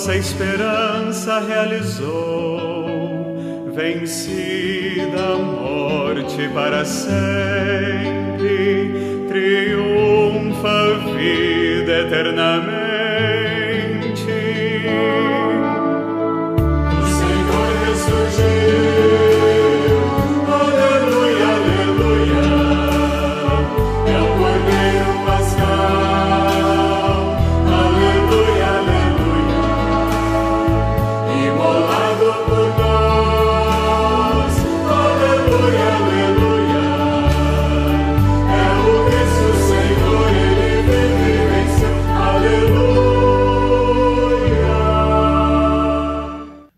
nossa esperança realizou, vencida a morte para sempre, triunfa a vida eternamente. O Senhor ressurgiu, aleluia, aleluia, é o Cordeiro Pascal, aleluia, aleluia, imolado por nós, aleluia, aleluia, é o Cristo Senhor, Ele vive e venceu, aleluia.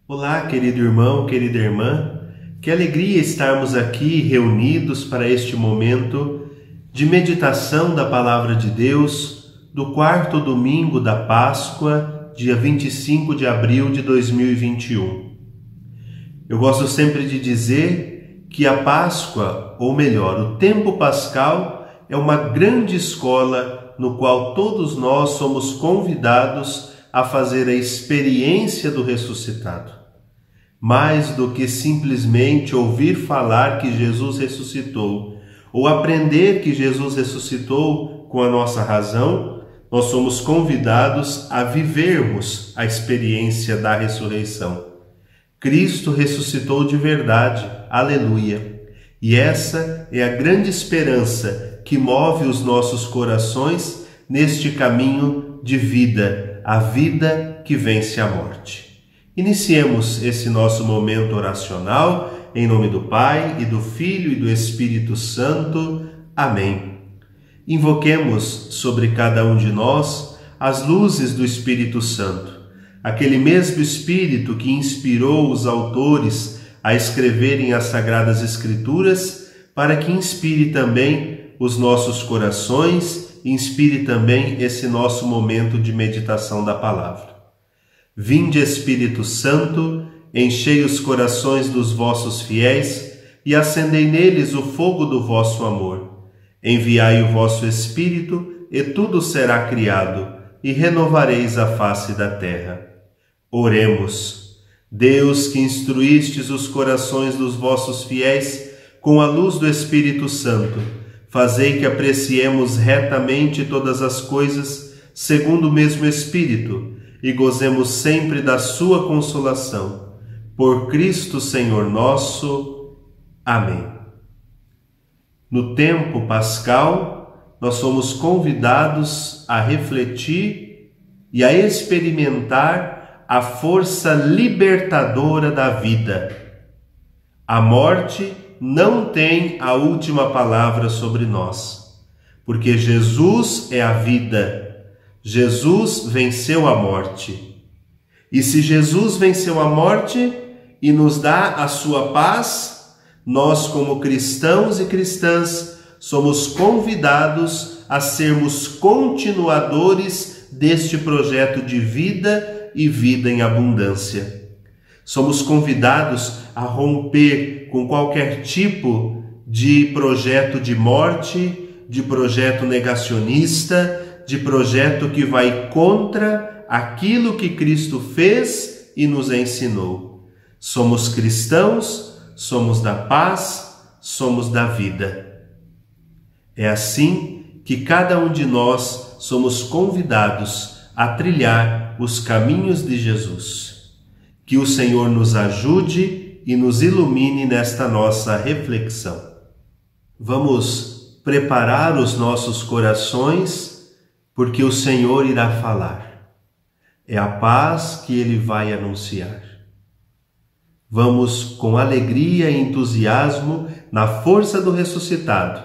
Olá, querido irmão, querida irmã, que alegria estarmos aqui reunidos para este momento de meditação da Palavra de Deus do quarto domingo da Páscoa, dia 25 de abril de 2021. Eu gosto sempre de dizer que a Páscoa, ou melhor, o tempo pascal, é uma grande escola no qual todos nós somos convidados a fazer a experiência do ressuscitado. Mais do que simplesmente ouvir falar que Jesus ressuscitou, ou aprender que Jesus ressuscitou com a nossa razão, nós somos convidados a vivermos a experiência da ressurreição. Cristo ressuscitou de verdade, aleluia! E essa é a grande esperança que move os nossos corações neste caminho de vida, a vida que vence a morte. Iniciemos esse nosso momento oracional em nome do Pai, e do Filho e do Espírito Santo. Amém. Invoquemos sobre cada um de nós as luzes do Espírito Santo, aquele mesmo Espírito que inspirou os autores a escreverem as Sagradas Escrituras, para que inspire também os nossos corações, inspire também esse nosso momento de meditação da Palavra. Vinde, Espírito Santo, enchei os corações dos vossos fiéis e acendei neles o fogo do vosso amor. Enviai o vosso Espírito, e tudo será criado, e renovareis a face da terra. Oremos. Deus, que instruístes os corações dos vossos fiéis com a luz do Espírito Santo, fazei que apreciemos retamente todas as coisas segundo o mesmo Espírito, e gozemos sempre da sua consolação. Por Cristo Senhor nosso. Amém. No tempo pascal, nós somos convidados a refletir e a experimentar a força libertadora da vida. A morte não tem a última palavra sobre nós, porque Jesus é a vida. Jesus venceu a morte. E se Jesus venceu a morte e nos dá a sua paz, nós, como cristãos e cristãs, somos convidados a sermos continuadores deste projeto de vida e vida em abundância. Somos convidados a romper com qualquer tipo de projeto de morte, de projeto negacionista, de projeto que vai contra aquilo que Cristo fez e nos ensinou. Somos cristãos, somos da paz, somos da vida. É assim que cada um de nós somos convidados a trilhar os caminhos de Jesus. Que o Senhor nos ajude e nos ilumine nesta nossa reflexão. Vamos preparar os nossos corações, porque o Senhor irá falar. É a paz que Ele vai anunciar. Vamos, com alegria e entusiasmo, na força do ressuscitado,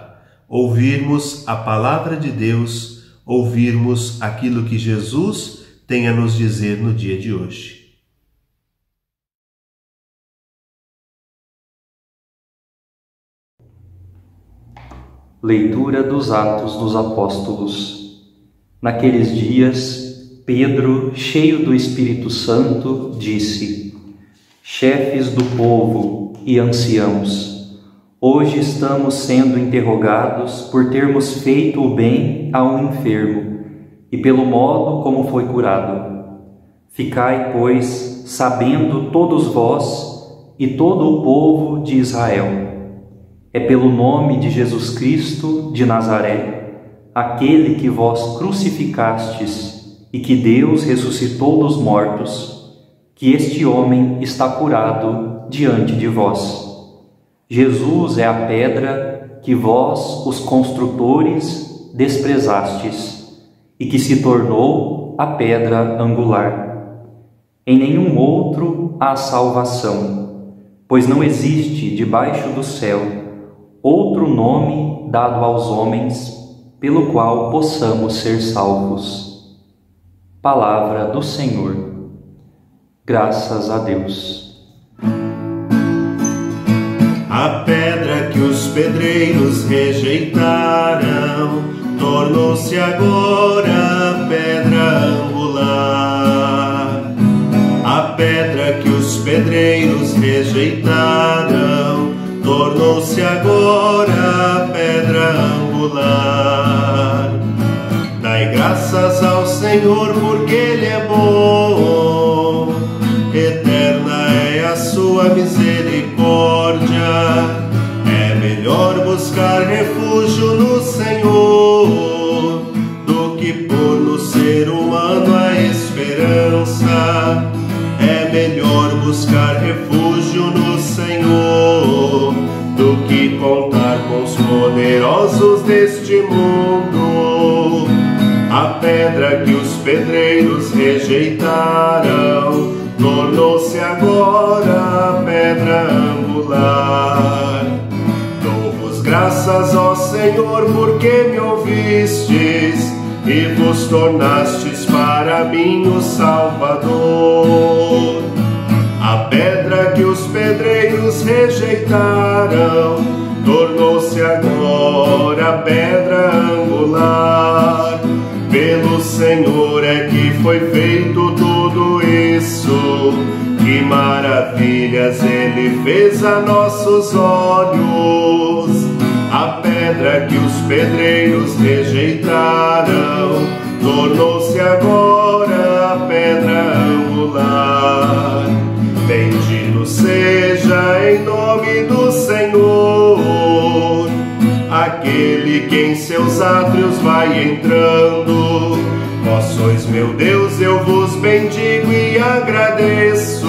ouvirmos a palavra de Deus, ouvirmos aquilo que Jesus tem a nos dizer no dia de hoje. Leitura dos Atos dos Apóstolos. Naqueles dias, Pedro, cheio do Espírito Santo, disse: Chefes do povo e anciãos, hoje estamos sendo interrogados por termos feito o bem a um enfermo e pelo modo como foi curado. Ficai, pois, sabendo todos vós e todo o povo de Israel, é pelo nome de Jesus Cristo de Nazaré, aquele que vós crucificastes e que Deus ressuscitou dos mortos, que este homem está curado diante de vós. Jesus é a pedra que vós, os construtores, desprezastes, e que se tornou a pedra angular. Em nenhum outro há salvação, pois não existe debaixo do céu outro nome dado aos homens pelo qual possamos ser salvos. Palavra do Senhor. Graças a Deus. A pedra que os pedreiros rejeitaram tornou-se agora pedra angular. A pedra que os pedreiros rejeitaram tornou-se agora pedra angular. Dai graças ao Senhor porque Ele é bom, eterna é a sua misericórdia. É melhor buscar refúgio no Senhor do que pôr no ser humano a esperança. É melhor buscar refúgio no Senhor do que contar com os poderosos deste mundo. A pedra que os pedreiros rejeitaram tornou-se agora pedra angular. Dou-vos graças, ó Senhor, porque me ouvistes e vos tornastes para mim o Salvador. A pedra que os pedreiros rejeitaram tornou-se agora pedra angular. Pelo Senhor é que foi feito tudo isso, que maravilhas Ele fez a nossos olhos. A pedra que os pedreiros rejeitaram tornou-se agora pedra angular. Bendito seja em nome do Senhor aquele que em seus átrios vai entrando. Vós sois meu Deus, eu vos bendigo e agradeço.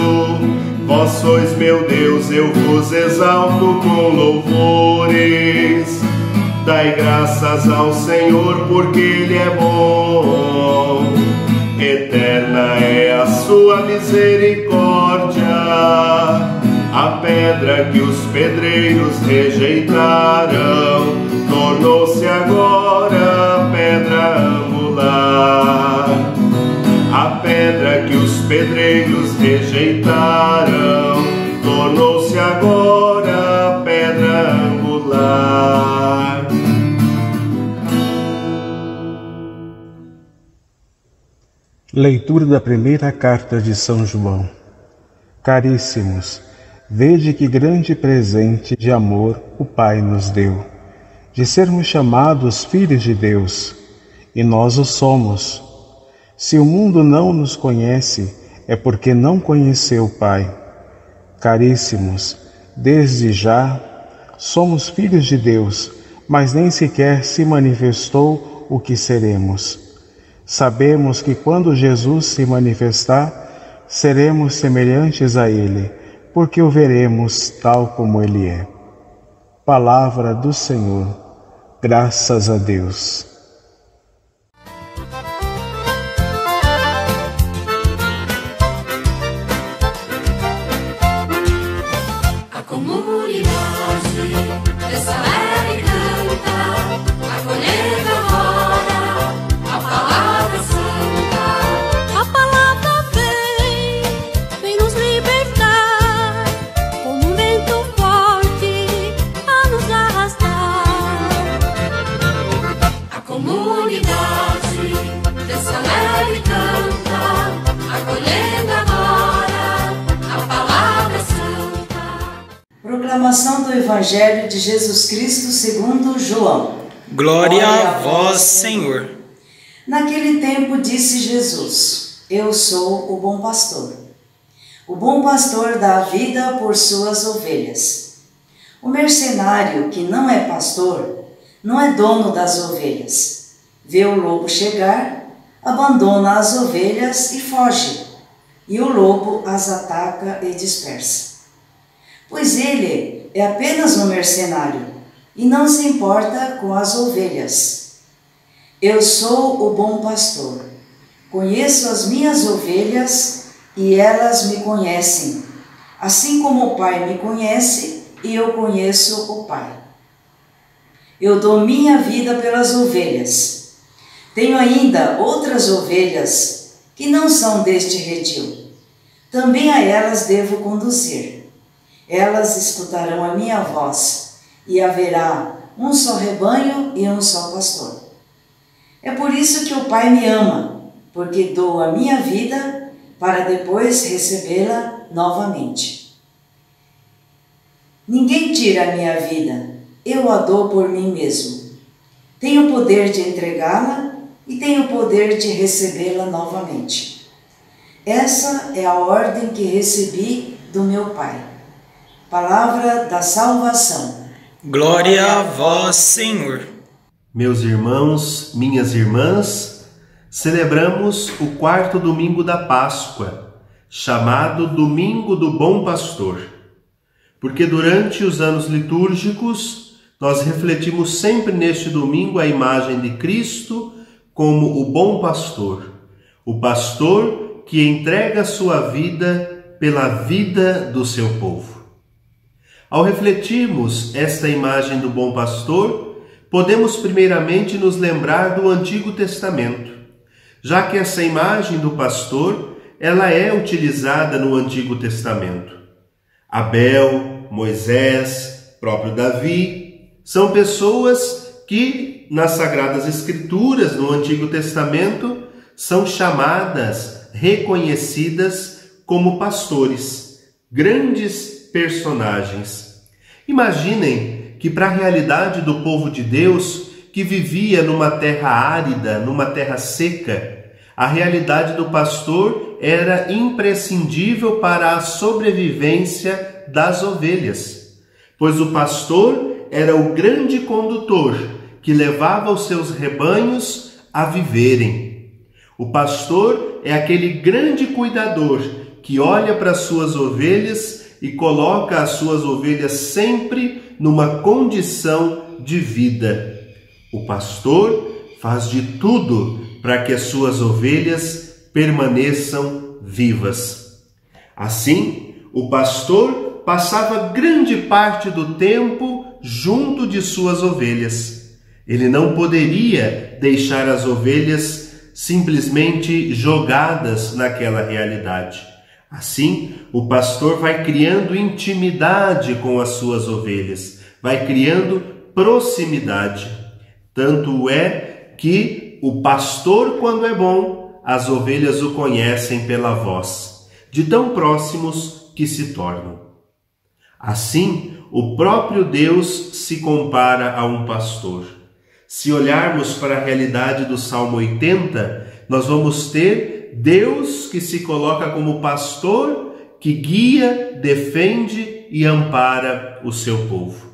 Vós sois meu Deus, eu vos exalto com louvores. Dai graças ao Senhor porque Ele é bom, eterna é a sua misericórdia. A pedra que os pedreiros rejeitaram tornou-se agora pedra angular. A pedra que os pedreiros rejeitaram tornou-se agora pedra angular. Leitura da primeira carta de São João. Caríssimos, vede que grande presente de amor o Pai nos deu, de sermos chamados filhos de Deus, e nós o somos. Se o mundo não nos conhece, é porque não conheceu o Pai. Caríssimos, desde já somos filhos de Deus, mas nem sequer se manifestou o que seremos. Sabemos que quando Jesus se manifestar, seremos semelhantes a Ele, porque o veremos tal como Ele é. Palavra do Senhor. Graças a Deus. A comunidade dessa leve canta, acolhendo agora a palavra santa. A palavra vem nos libertar, como um vento forte a nos arrastar. A comunidade dessa leve canta, acolhendo agora a palavra santa. Proclamação do Evangelho de Jesus Cristo segundo João. Glória a vós, Senhor. Naquele tempo disse Jesus: Eu sou o bom pastor. O bom pastor dá a vida por suas ovelhas. O mercenário que não é pastor não é dono das ovelhas. Vê o lobo chegar, abandona as ovelhas e foge, e o lobo as ataca e dispersa. Pois ele é apenas um mercenário e não se importa com as ovelhas. Eu sou o bom pastor. Conheço as minhas ovelhas e elas me conhecem, assim como o Pai me conhece e eu conheço o Pai. Eu dou minha vida pelas ovelhas. Tenho ainda outras ovelhas que não são deste redil. Também a elas devo conduzir. Elas escutarão a minha voz e haverá um só rebanho e um só pastor. É por isso que o Pai me ama, porque dou a minha vida para depois recebê-la novamente. Ninguém tira a minha vida, eu a dou por mim mesmo. Tenho o poder de entregá-la e tenho o poder de recebê-la novamente. Essa é a ordem que recebi do meu Pai. Palavra da salvação. Glória a vós, Senhor. Meus irmãos, minhas irmãs, celebramos o 4º domingo da Páscoa, chamado Domingo do Bom Pastor, porque durante os anos litúrgicos nós refletimos sempre neste domingo a imagem de Cristo como o bom pastor, o pastor que entrega a sua vida pela vida do seu povo. Ao refletirmos esta imagem do bom pastor, podemos primeiramente nos lembrar do Antigo Testamento, já que essa imagem do pastor, ela é utilizada no Antigo Testamento. Abel, Moisés, próprio Davi, são pessoas que nas Sagradas Escrituras, no Antigo Testamento, são chamadas, reconhecidas como pastores, grandes personagens. Imaginem que para a realidade do povo de Deus, que vivia numa terra árida, numa terra seca, a realidade do pastor era imprescindível para a sobrevivência das ovelhas, pois o pastor era o grande condutor que levava os seus rebanhos a viverem. O pastor é aquele grande cuidador que olha para as suas ovelhas e coloca as suas ovelhas sempre numa condição de vida. O pastor faz de tudo para que as suas ovelhas permaneçam vivas. Assim, o pastor passava grande parte do tempo junto de suas ovelhas. Ele não poderia deixar as ovelhas simplesmente jogadas naquela realidade. Assim, o pastor vai criando intimidade com as suas ovelhas, vai criando proximidade. Tanto é que o pastor, quando é bom, as ovelhas o conhecem pela voz, de tão próximos que se tornam. Assim, o próprio Deus se compara a um pastor. Se olharmos para a realidade do Salmo 80, nós vamos ter Deus que se coloca como pastor, que guia, defende e ampara o seu povo.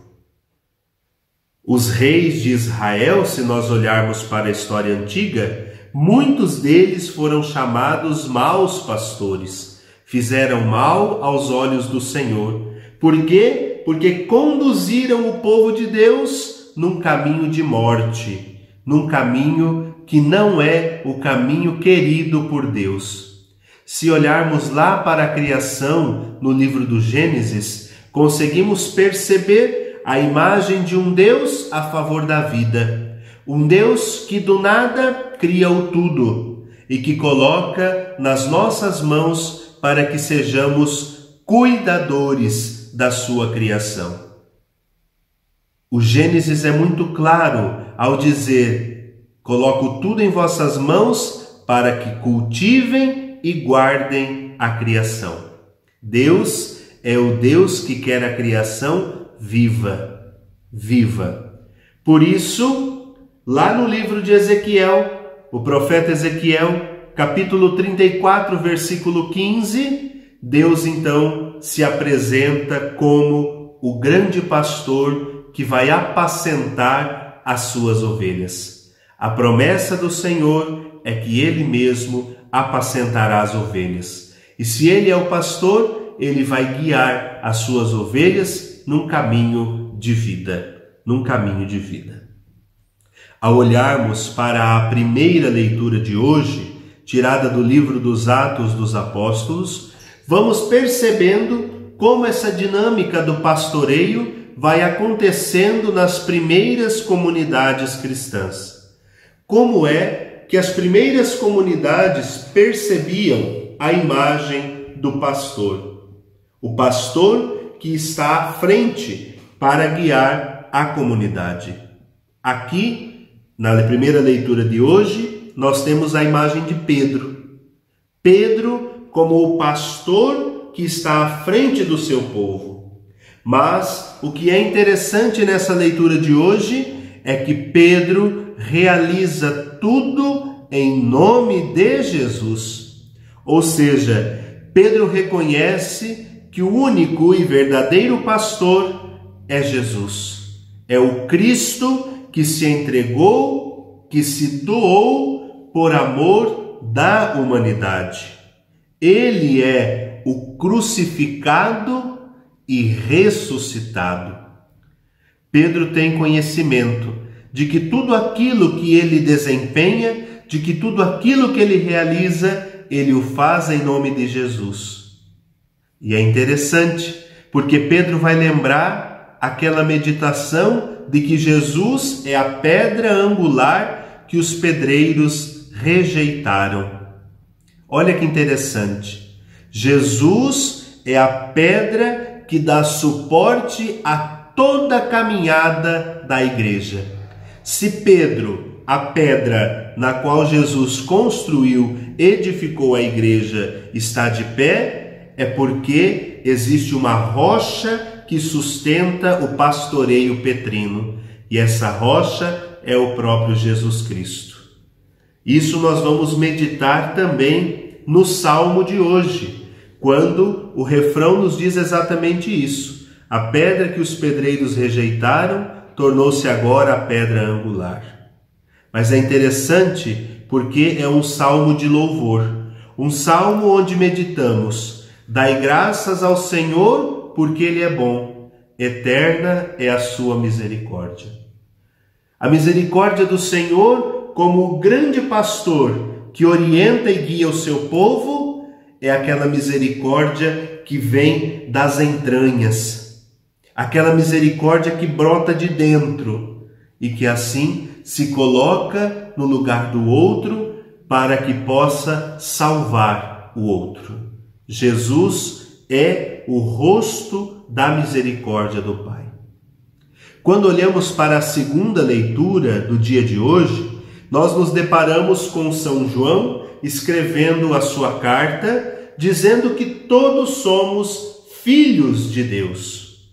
Os reis de Israel, se nós olharmos para a história antiga, muitos deles foram chamados maus pastores. Fizeram mal aos olhos do Senhor. Por quê? Porque conduziram o povo de Deus num caminho de morte, num caminho que não é o caminho querido por Deus. Se olharmos lá para a criação, no livro do Gênesis, conseguimos perceber a imagem de um Deus a favor da vida. Um Deus que do nada cria o tudo e que coloca nas nossas mãos para que sejamos cuidadores da sua criação. O Gênesis é muito claro ao dizer: coloco tudo em vossas mãos para que cultivem e guardem a criação. Deus é o Deus que quer a criação viva, viva. Por isso, lá no livro de Ezequiel, o profeta Ezequiel, capítulo 34, versículo 15, Deus então se apresenta como o grande pastor que vai apacentar as suas ovelhas. A promessa do Senhor é que Ele mesmo apacentará as ovelhas. E se Ele é o pastor, Ele vai guiar as suas ovelhas num caminho de vida. Ao olharmos para a primeira leitura de hoje, tirada do livro dos Atos dos Apóstolos, vamos percebendo como essa dinâmica do pastoreio vai acontecendo nas primeiras comunidades cristãs. Como é que as primeiras comunidades percebiam a imagem do pastor? O pastor que está à frente para guiar a comunidade. Aqui, na primeira leitura de hoje, nós temos a imagem de Pedro. Pedro como o pastor que está à frente do seu povo. Mas o que é interessante nessa leitura de hoje é que Pedro realiza tudo em nome de Jesus. Ou seja, Pedro reconhece que o único e verdadeiro pastor é Jesus. É o Cristo que se entregou, que se doou por amor da humanidade. Ele é o crucificado e ressuscitado. Pedro tem conhecimento de que tudo aquilo que ele desempenha, de que tudo aquilo que ele realiza, ele o faz em nome de Jesus. E é interessante, porque Pedro vai lembrar aquela meditação de que Jesus é a pedra angular que os pedreiros rejeitaram. Olha que interessante. Jesus é a pedra que dá suporte a toda a caminhada da igreja. Se Pedro, a pedra na qual Jesus construiu, edificou a igreja, está de pé, é porque existe uma rocha que sustenta o pastoreio petrino. E essa rocha é o próprio Jesus Cristo. Isso nós vamos meditar também no Salmo de hoje, quando o refrão nos diz exatamente isso. A pedra que os pedreiros rejeitaram tornou-se agora a pedra angular. Mas é interessante porque é um salmo de louvor, um salmo onde meditamos: dai graças ao Senhor porque Ele é bom, eterna é a sua misericórdia. A misericórdia do Senhor, como o grande pastor que orienta e guia o seu povo, é aquela misericórdia que vem das entranhas, aquela misericórdia que brota de dentro e que assim se coloca no lugar do outro para que possa salvar o outro. Jesus é o rosto da misericórdia do Pai. Quando olhamos para a segunda leitura do dia de hoje, nós nos deparamos com São João escrevendo a sua carta, dizendo que todos somos filhos de Deus.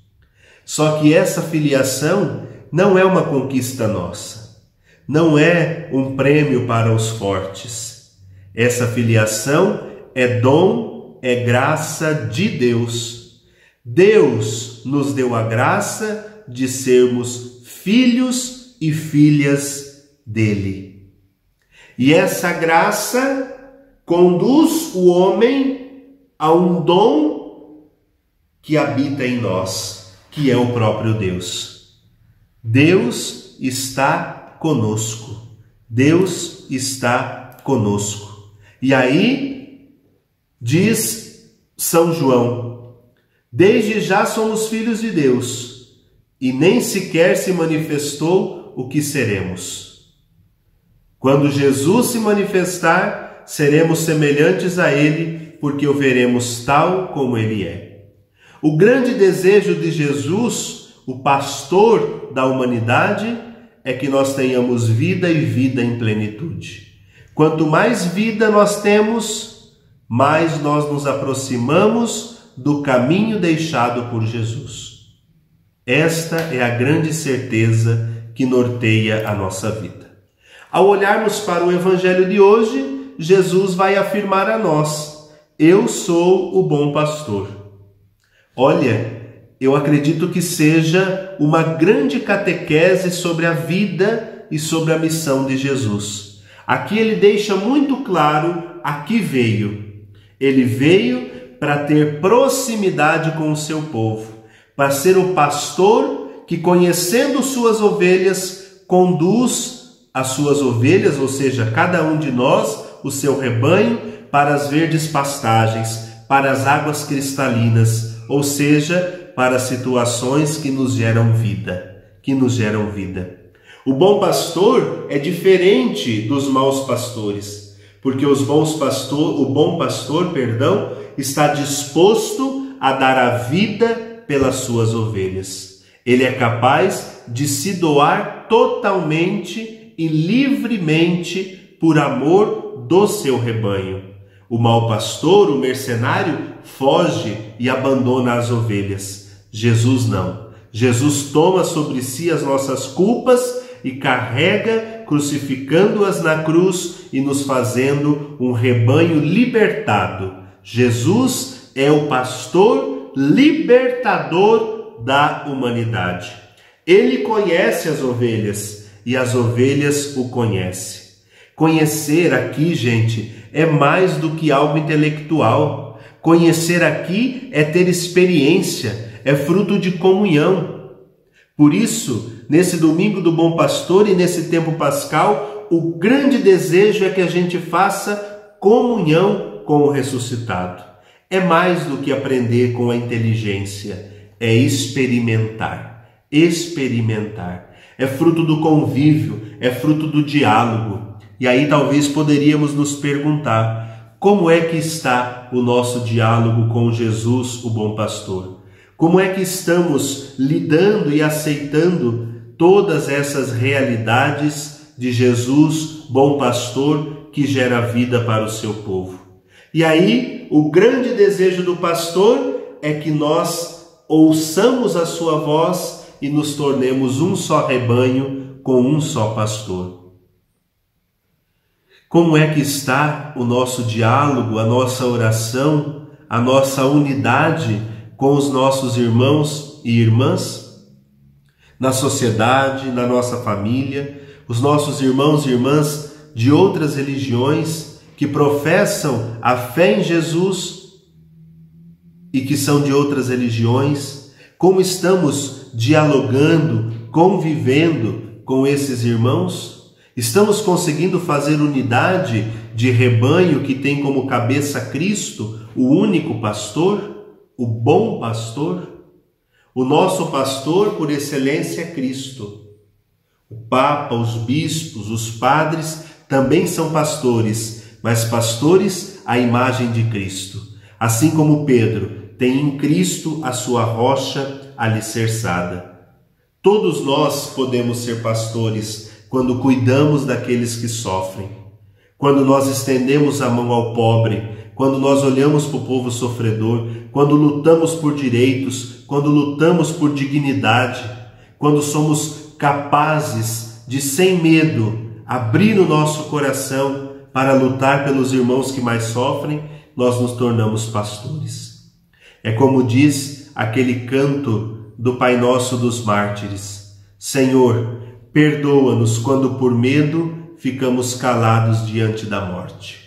Só que essa filiação não é uma conquista nossa, não é um prêmio para os fortes. Essa filiação é dom, é graça de Deus. Deus nos deu a graça de sermos filhos e filhas dele. E essa graça conduz o homem a um dom que habita em nós, que é o próprio Deus. Deus está conosco. Deus está conosco. E aí diz São João: desde já somos filhos de Deus, e nem sequer se manifestou o que seremos. Quando Jesus se manifestar, seremos semelhantes a Ele, porque o veremos tal como Ele é. O grande desejo de Jesus, o pastor da humanidade, é que nós tenhamos vida e vida em plenitude. Quanto mais vida nós temos, mais nós nos aproximamos do caminho deixado por Jesus. Esta é a grande certeza que norteia a nossa vida. Ao olharmos para o Evangelho de hoje, Jesus vai afirmar a nós: eu sou o bom pastor. Olha, eu acredito que seja uma grande catequese sobre a vida e sobre a missão de Jesus. Aqui ele deixa muito claro a que veio. Ele veio para ter proximidade com o seu povo, para ser o pastor que, conhecendo suas ovelhas, conduz as suas ovelhas, ou seja, cada um de nós, o seu rebanho, para as verdes pastagens, para as águas cristalinas, ou seja, para situações que nos geram vida, O bom pastor é diferente dos maus pastores, porque o bom pastor, está disposto a dar a vida pelas suas ovelhas. Ele é capaz de se doar totalmente e livremente por amor do seu rebanho. O mau pastor, o mercenário, foge e abandona as ovelhas. Jesus não. Jesus toma sobre si as nossas culpas e carrega, crucificando-as na cruz e nos fazendo um rebanho libertado. Jesus é o pastor libertador da humanidade. Ele conhece as ovelhas e as ovelhas o conhecem. Conhecer aqui, gente, é mais do que algo intelectual. Conhecer aqui é ter experiência, é fruto de comunhão. Por isso, nesse domingo do Bom Pastor e nesse tempo pascal, o grande desejo é que a gente faça comunhão com o ressuscitado. É mais do que aprender com a inteligência, é experimentar. É fruto do convívio, é fruto do diálogo. E aí talvez poderíamos nos perguntar: como é que está o nosso diálogo com Jesus, o bom pastor? Como é que estamos lidando e aceitando todas essas realidades de Jesus, bom pastor, que gera vida para o seu povo? E aí, o grande desejo do pastor é que nós ouçamos a sua voz e nos tornemos um só rebanho com um só pastor. Como é que está o nosso diálogo, a nossa oração, a nossa unidade com os nossos irmãos e irmãs? Na sociedade, na nossa família, os nossos irmãos e irmãs de outras religiões que professam a fé em Jesus e que são de outras religiões, como estamos dialogando, convivendo com esses irmãos? Estamos conseguindo fazer unidade de rebanho que tem como cabeça Cristo, o único pastor, o bom pastor? O nosso pastor por excelência é Cristo. O Papa, os bispos, os padres também são pastores, mas pastores à imagem de Cristo. Assim como Pedro tem em Cristo a sua rocha alicerçada. Todos nós podemos ser pastores quando cuidamos daqueles que sofrem, quando nós estendemos a mão ao pobre, quando nós olhamos para o povo sofredor, quando lutamos por direitos, quando lutamos por dignidade, quando somos capazes de, sem medo, abrir o nosso coração para lutar pelos irmãos que mais sofrem, nós nos tornamos pastores. É como diz aquele canto do Pai Nosso dos Mártires: Senhor, perdoa-nos quando por medo ficamos calados diante da morte.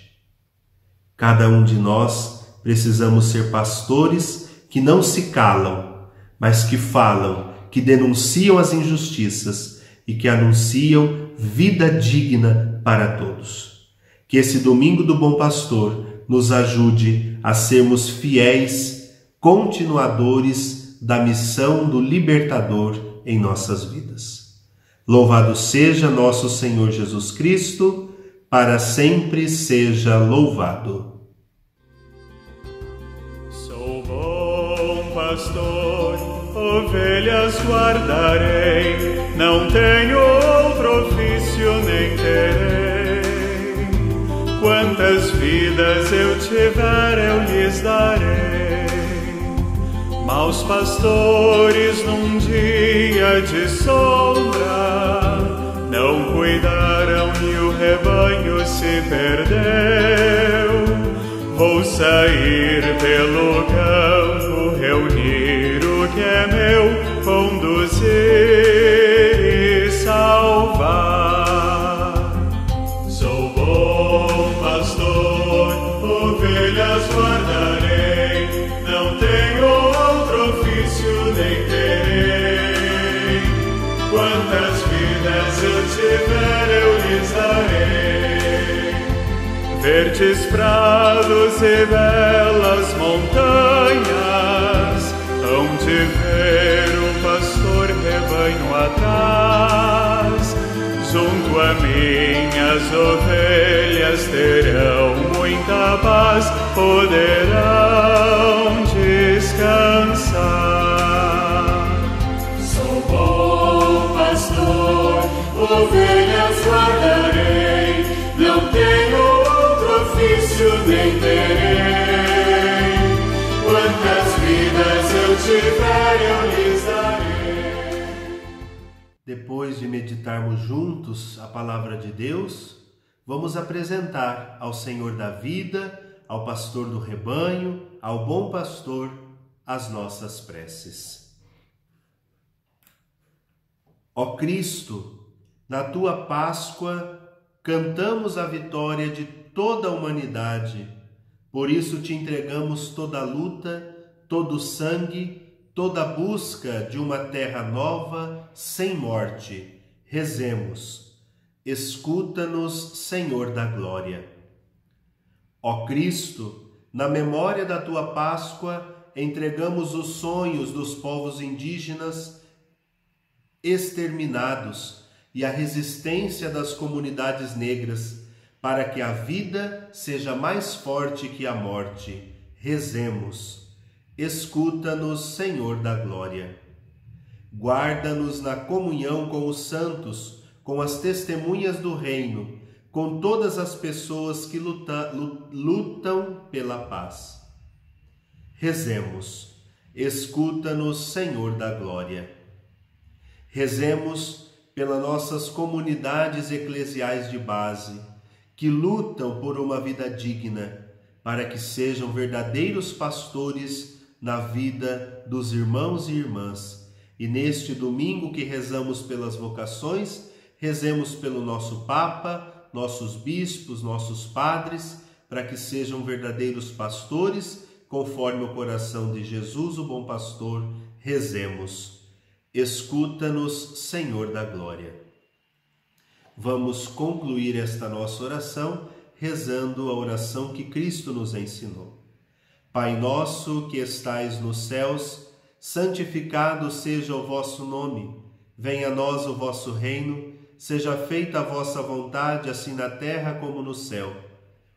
Cada um de nós precisamos ser pastores que não se calam, mas que falam, que denunciam as injustiças e que anunciam vida digna para todos. Que esse domingo do Bom Pastor nos ajude a sermos fiéis, continuadores da missão do Libertador em nossas vidas. Louvado seja nosso Senhor Jesus Cristo, para sempre seja louvado. Sou bom pastor, ovelhas guardarei, não tenho outro ofício nem terei. Quantas vidas eu tiver eu lhes darei. Maus pastores num dia de sombra não cuidaram e o rebanho se perdeu. Vou sair pelo campo, reunir o que é meu, conduzir e salvar. Sou bom pastor, ovelhas guardarei, não tenho outro ofício nem terei. Quantas vidas eu tiver eu lhes darei. Verdes prados e belas montanhas, hão de ver o pastor rebanho atrás. Junto a minhas ovelhas terão muita paz, poderão descansar. Sou bom pastor, ovelhas guardarei, não tenho outro ofício nem terei. Quantas vidas eu tiver eu lhes darei. Depois de meditarmos juntos a palavra de Deus, vamos apresentar ao Senhor da vida, ao pastor do rebanho, ao bom pastor, as nossas preces. Ó Cristo, na tua Páscoa, cantamos a vitória de toda a humanidade. Por isso te entregamos toda a luta, todo o sangue, toda a busca de uma terra nova, sem morte. Rezemos. Escuta-nos, Senhor da glória. Ó Cristo, na memória da tua Páscoa, entregamos os sonhos dos povos indígenas exterminados e a resistência das comunidades negras, para que a vida seja mais forte que a morte. Rezemos. Escuta-nos, Senhor da glória. Guarda-nos na comunhão com os santos, com as testemunhas do reino, com todas as pessoas que lutam pela paz. Rezemos. Escuta-nos, Senhor da glória. Rezemos pelas nossas comunidades eclesiais de base, que lutam por uma vida digna, para que sejam verdadeiros pastores na vida dos irmãos e irmãs. E neste domingo que rezamos pelas vocações, rezemos pelo nosso Papa, nossos bispos, nossos padres, para que sejam verdadeiros pastores, conforme o coração de Jesus, o bom pastor. Rezemos. Escuta-nos, Senhor da glória. Vamos concluir esta nossa oração rezando a oração que Cristo nos ensinou. Pai nosso que estais nos céus, santificado seja o vosso nome. Venha a nós o vosso reino, seja feita a vossa vontade, assim na terra como no céu.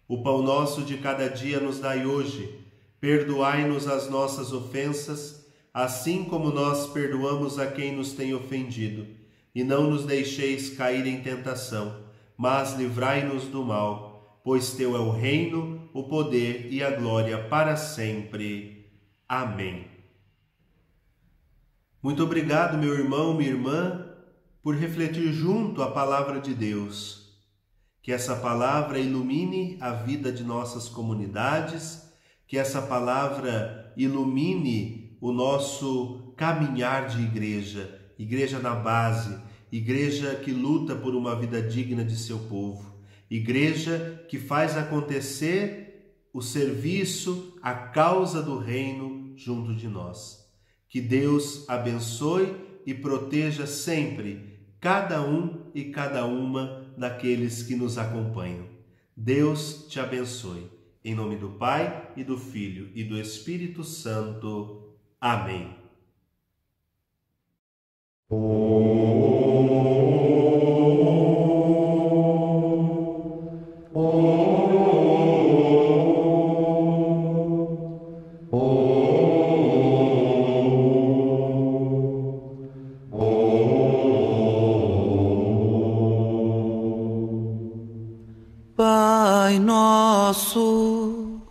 O pão nosso de cada dia nos dai hoje. Perdoai-nos as nossas ofensas, assim como nós perdoamos a quem nos tem ofendido. E não nos deixeis cair em tentação, mas livrai-nos do mal, pois teu é o reino, o poder e a glória para sempre. Amém. Muito obrigado, meu irmão, minha irmã, por refletir junto a palavra de Deus. Que essa palavra ilumine a vida de nossas comunidades, que essa palavra ilumine o nosso caminhar de igreja, igreja na base, igreja que luta por uma vida digna de seu povo, igreja que faz acontecer o serviço, a causa do reino junto de nós. Que Deus abençoe e proteja sempre cada um e cada uma daqueles que nos acompanham. Deus te abençoe. Em nome do Pai, e do Filho, e do Espírito Santo. Amém. Pai nosso,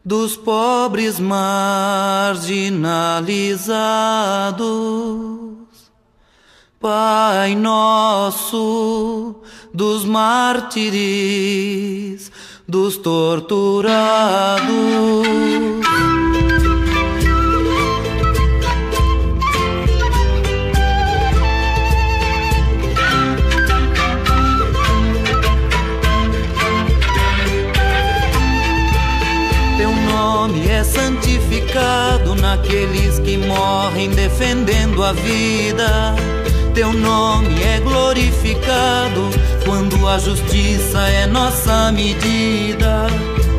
dos pobres marginalizados, Pai nosso, dos mártires, dos torturados. Teu nome é santificado naqueles que morrem defendendo a vida. Teu nome é glorificado quando a justiça é nossa medida.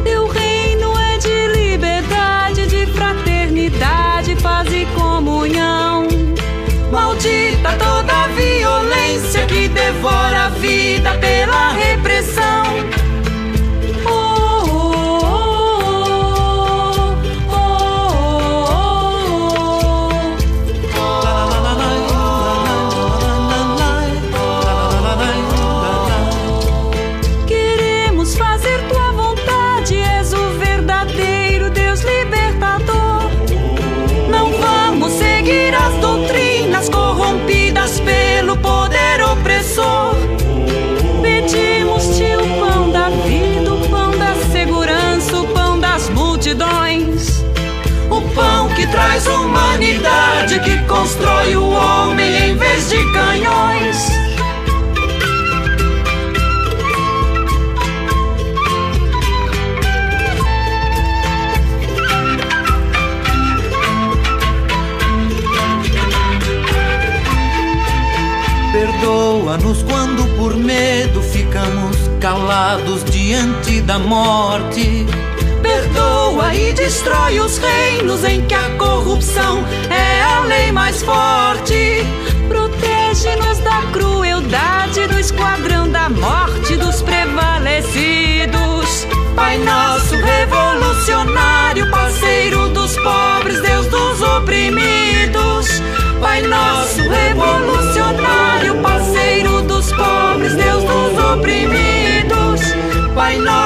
Teu reino é de liberdade, de fraternidade, paz e comunhão. Maldita toda a violência que devora a vida pela repressão. Pelo poder opressor, pedimos-te o pão da vida, o pão da segurança, o pão das multidões, o pão que traz humanidade, que constrói o homem em vez de canhões. Perdoa-nos quando por medo ficamos calados diante da morte. Perdoa e destrói os reinos em que a corrupção é a lei mais forte. Protege-nos da crueldade, do esquadrão da morte dos prevalecidos. Pai nosso revolucionário, parceiro dos pobres, Deus dos oprimidos. Pai nosso revolucionário, parceiro dos pobres, Deus dos oprimidos. Pai nosso